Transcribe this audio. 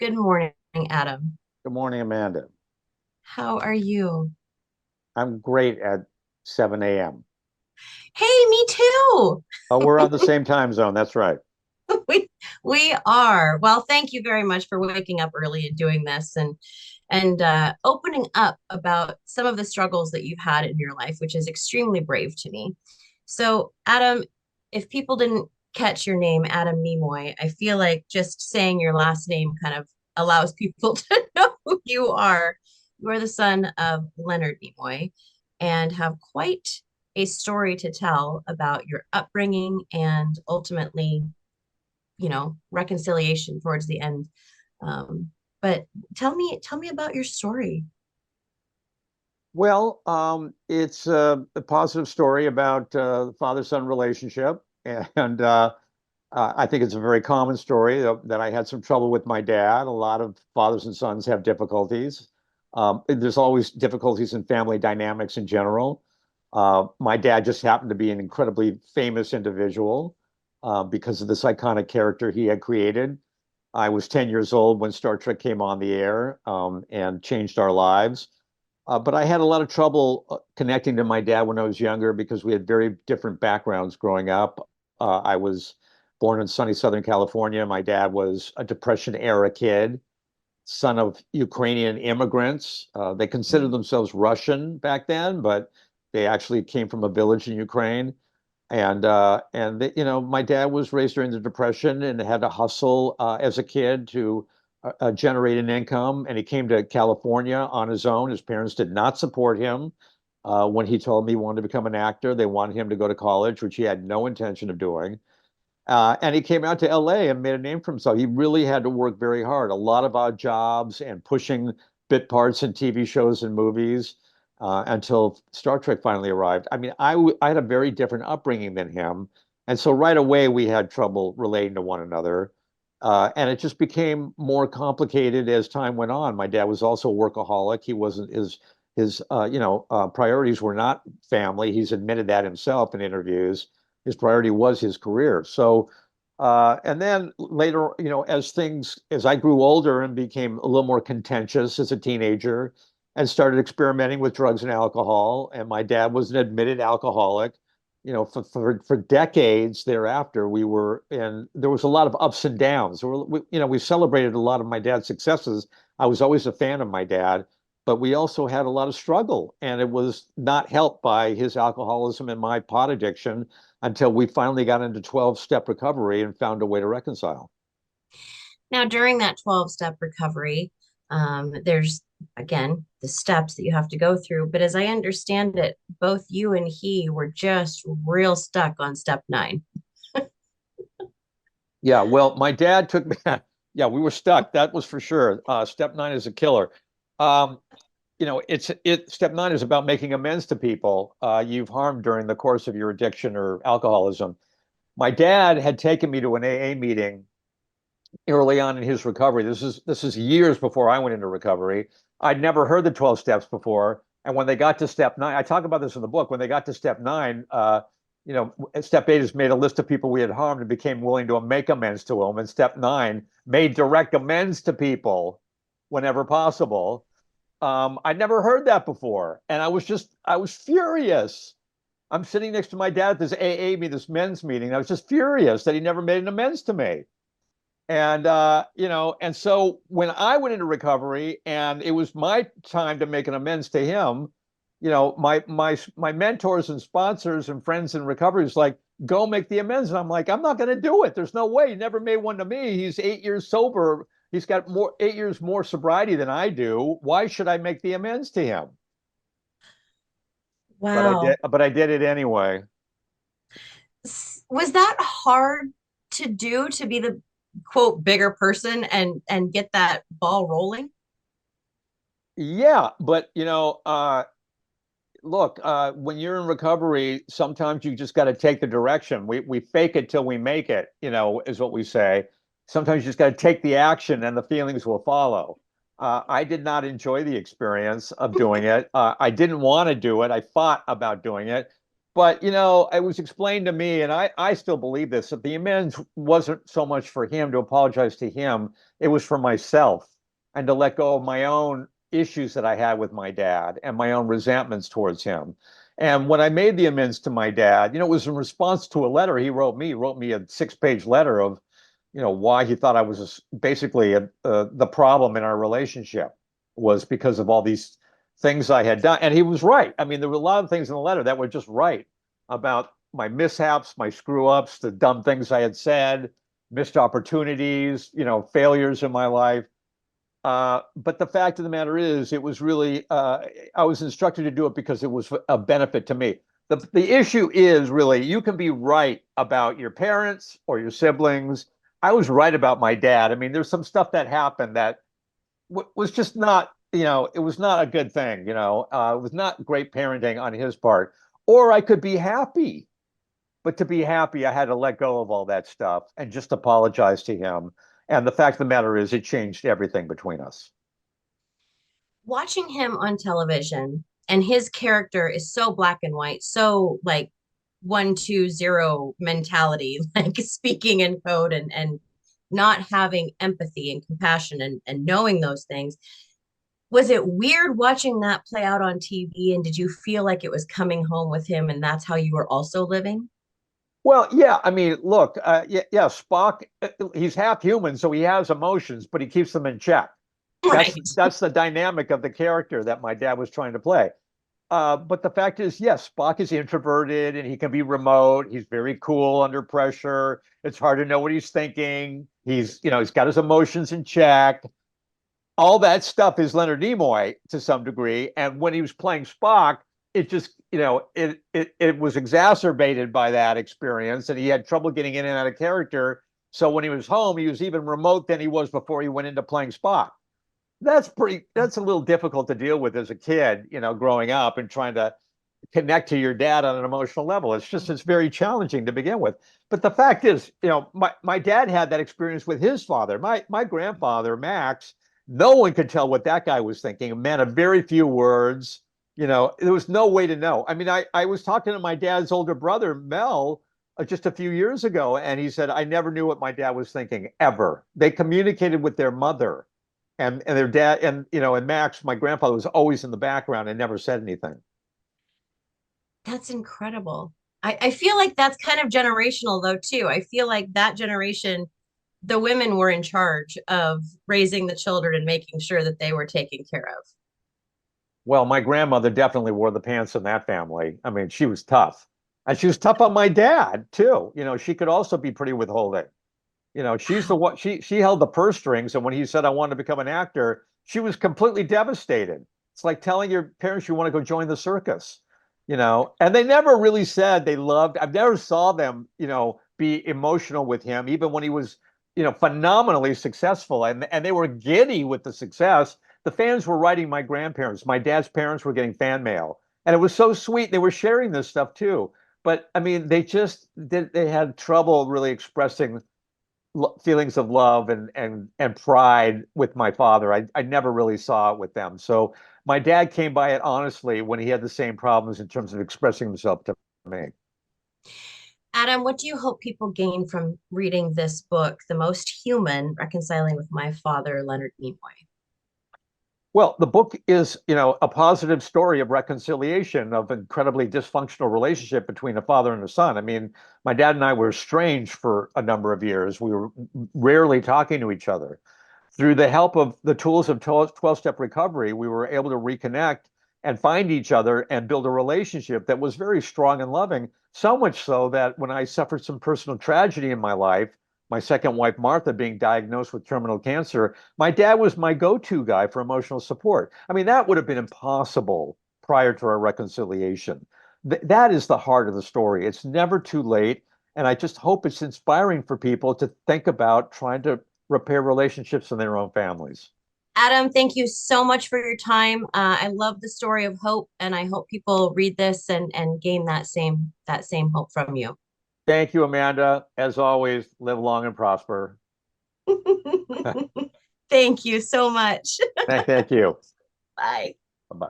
Good morning, Adam. Good morning, Amanda. How are you? I'm great at 7 a.m. Hey, me too. Oh, we're on the same time zone. That's right. We we are. Well, thank you very much for waking up early and doing this and opening up about some of the struggles that you've had in your life, which is extremely brave to me. So, Adam, if people didn't catch your name, Adam Nimoy, I feel like just saying your last name kind of allows people to know who you are. You are the son of Leonard Nimoy and have quite a story to tell about your upbringing and ultimately, reconciliation towards the end. But tell me about your story. Well, it's a positive story about the father-son relationship, and I think it's a very common story that I had some trouble with my dad. A lot of fathers and sons have difficulties. There's always difficulties in family dynamics in general. My dad just happened to be an incredibly famous individual because of this iconic character he had created. I was 10 years old when Star Trek came on the air and changed our lives. But I had a lot of trouble connecting to my dad when I was younger because we had very different backgrounds growing up. I was born in sunny Southern California. My dad was a Depression era kid, son of Ukrainian immigrants. They considered themselves Russian back then, but they actually came from a village in Ukraine. And my dad was raised during the Depression and had to hustle as a kid to generate an income. And he came to California on his own. His parents did not support him when he told me he wanted to become an actor. They wanted him to go to college, which he had no intention of doing. And he came out to LA and made a name for himself. He really had to work very hard, a lot of odd jobs and pushing bit parts in TV shows and movies until Star Trek finally arrived. I mean, I had a very different upbringing than him. And so right away we had trouble relating to one another. And it just became more complicated as time went on. My dad was also a workaholic. He wasn't his priorities were not family. He's admitted that himself in interviews. His priority was his career. So, and then later, as I grew older and became a little more contentious as a teenager and started experimenting with drugs and alcohol, and my dad was an admitted alcoholic, for decades thereafter, there was a lot of ups and downs. We celebrated a lot of my dad's successes. I was always a fan of my dad, but we also had a lot of struggle, and it was not helped by his alcoholism and my pot addiction until we finally got into 12-step recovery and found a way to reconcile. Now, during that 12-step recovery, there's again the steps that you have to go through. But as I understand it, both you and he were just real stuck on step nine. Yeah, well, my dad took me. Yeah, we were stuck. That was for sure. Step nine is a killer. Um, Step nine is about making amends to people you've harmed during the course of your addiction or alcoholism. My dad had taken me to an AA meeting early on in his recovery. This is years before I went into recovery. I'd never heard the 12 steps before. And when they got to step nine, I talk about this in the book. When they got to step nine, step eight is made a list of people we had harmed and became willing to make amends to them. And step nine made direct amends to people whenever possible. I'd never heard that before. And I was furious. I'm sitting next to my dad at this AA meeting, this men's meeting. And I was just furious that he never made an amends to me. And so when I went into recovery and it was my time to make an amends to him, my mentors and sponsors and friends in recovery was like, go make the amends. And I'm like, I'm not going to do it. There's no way. He never made one to me. He's 8 years sober. He's got 8 years more sobriety than I do. Why should I make the amends to him? But I Wow. did, but I did it anyway. Was that hard to do to be the quote bigger person and get that ball rolling? Yeah, but look, when you're in recovery, sometimes you just got to take the direction. We fake it till we make it, is what we say. Sometimes you just got to take the action and the feelings will follow. I did not enjoy the experience of doing it. I didn't want to do it. I fought about doing it. But it was explained to me, and I still believe this, that the amends wasn't so much for him to apologize to him, it was for myself and to let go of my own issues that I had with my dad and my own resentments towards him. And when I made the amends to my dad, it was in response to a letter he wrote me a 6-page letter of, why he thought I was basically the problem in our relationship was because of all these things I had done. And he was right. I mean, there were a lot of things in the letter that were just right about my mishaps, my screw ups, the dumb things I had said, missed opportunities, failures in my life. But the fact of the matter is, it was really, I was instructed to do it because it was a benefit to me. The issue is really, you can be right about your parents or your siblings. I was right about my dad. I mean, there's some stuff that happened that was just not, it was not a good thing. It was not great parenting on his part. Or I could be happy, but to be happy, I had to let go of all that stuff and just apologize to him. And the fact of the matter is, it changed everything between us. Watching him on television and his character is so black and white, so like 1 2 0 mentality, like speaking in code and not having empathy and compassion and knowing those things. Was it weird watching that play out on TV? And did you feel like it was coming home with him and that's how you were also living? Well, yeah, I mean, look, yeah, Spock, he's half human, so he has emotions, but he keeps them in check. That's Right. that's the dynamic of the character that my dad was trying to play. But the fact is, yes, Spock is introverted and he can be remote. He's very cool under pressure. It's hard to know what he's thinking. He's got his emotions in check. All that stuff is Leonard Nimoy to some degree. And when he was playing Spock, it just, it was exacerbated by that experience, and he had trouble getting in and out of character. So when he was home, he was even remote than he was before he went into playing Spock. That's a little difficult to deal with as a kid, growing up and trying to connect to your dad on an emotional level. It's very challenging to begin with. But the fact is, my dad had that experience with his father. My grandfather, Max, no one could tell what that guy was thinking. A man of very few words. There was no way to know. I mean, I was talking to my dad's older brother, Mel, just a few years ago, and he said, I never knew what my dad was thinking, ever. They communicated with their mother and their dad, and Max, my grandfather, was always in the background and never said anything. That's incredible. I feel like that's kind of generational though too. I feel like that generation, the women were in charge of raising the children and making sure that they were taken care of. Well, my grandmother definitely wore the pants in that family. I mean, she was tough. And she was tough on my dad too. She could also be pretty withholding. She's the Wow. one, she held the purse strings, and when he said I wanted to become an actor, she was completely devastated. It's like telling your parents you want to go join the circus. And they never really said they loved. I've never saw them, be emotional with him, even when he was, phenomenally successful, and they were giddy with the success. The fans were writing my grandparents. My dad's parents were getting fan mail, and it was so sweet. They were sharing this stuff too. But I mean, they had trouble really expressing feelings of love and pride with my father. I never really saw it with them. So my dad came by it honestly when he had the same problems in terms of expressing himself to me. Adam, what do you hope people gain from reading this book, The Most Human, Reconciling with My Father, Leonard Nimoy? Well, the book is, a positive story of reconciliation of incredibly dysfunctional relationship between a father and a son. I mean, my dad and I were estranged for a number of years. We were rarely talking to each other. Through the help of the tools of 12-step recovery, we were able to reconnect and find each other and build a relationship that was very strong and loving. So much so that when I suffered some personal tragedy in my life, my second wife, Martha, being diagnosed with terminal cancer, my dad was my go to guy for emotional support. I mean, that would have been impossible prior to our reconciliation. That is the heart of the story. It's never too late. And I just hope it's inspiring for people to think about trying to repair relationships in their own families. Adam, thank you so much for your time. I love the story of hope, and I hope people read this and gain that same hope from you. Thank you, Amanda. As always, live long and prosper. Thank you so much. Thank you. Bye. Bye-bye.